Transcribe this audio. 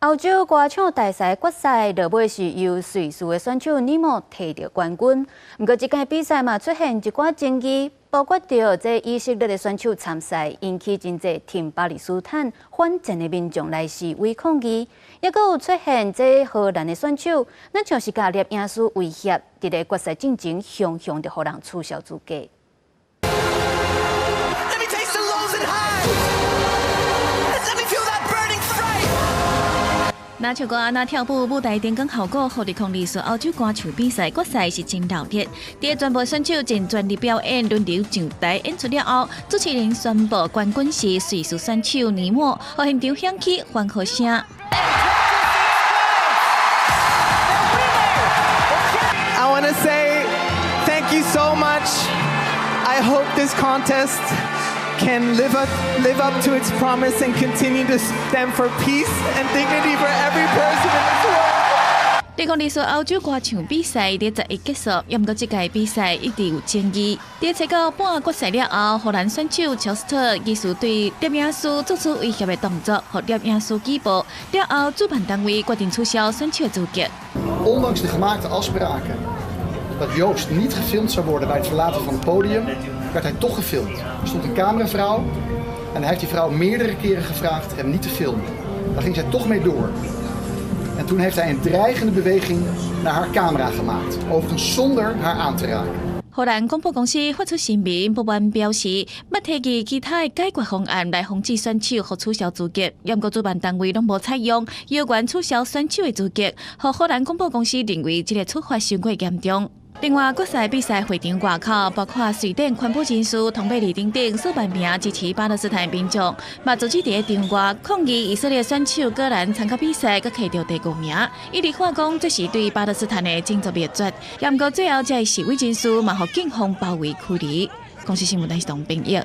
欧洲歌唱大赛决赛落尾是由瑞士的选手尼莫摕到冠军。不过，这届比赛嘛出现一寡争议，包括着这以色列的选手参赛，引起真侪挺巴勒斯坦反战的民众来示威抗议，也阁有出现这荷兰的选手，那像是甲摄影师威胁，伫咧决赛进前凶凶着互人取消资格。 那唱歌、那跳舞，舞台灯光效果，互伫抗历史欧洲歌唱比赛决赛是真热烈。伫全部选手尽全力表演，轮流上台演出了後，主持人宣布冠軍是瑞士選手尼莫，互現場響起歡呼聲。I want to say thank you so much. I hope this contest can live up to its promise and continue to stand for peace and dignity for every person in this world. 伫抗历史欧洲歌唱比賽伫11结束，不过这届比赛一直有争议。伫猜到半决赛了后，荷兰选手乔斯特疑似对摄影师做出威胁的动作，互摄影师举报。了后，主办单位决定取消选手的资格。Ondanks de gemaakte afspraken dat Joost niet gefilmd zou worden bij het verlaten van het podium, werd hij toch gefilmd. Er stond een cameravrouw en hij heeft die vrouw meerdere keren gevraagd hem niet te filmen. Daar ging zij toch mee door. En toen heeft hij een dreigende beweging naar haar camera gemaakt, overigens zonder haar aan te raken. 荷兰广播公司发出声明，不满表示要提议其他的解决方案来防止选手互取消资格，不过主办单位拢无采用，有关取消选手的资格，互荷兰广播公司认为这个处罚太过严重。 另外，决赛比赛会场外口，包括瑞典环保人士、同贝里等等数万名支持巴勒斯坦民众，嘛组织伫场外抗议以色列选手果然参加比赛，佮摕到第5名，伊直喊讲这是对巴勒斯坦的种族灭绝。不过最后，这示威人士嘛，互警方包围驱离。公司新闻台是童秉义。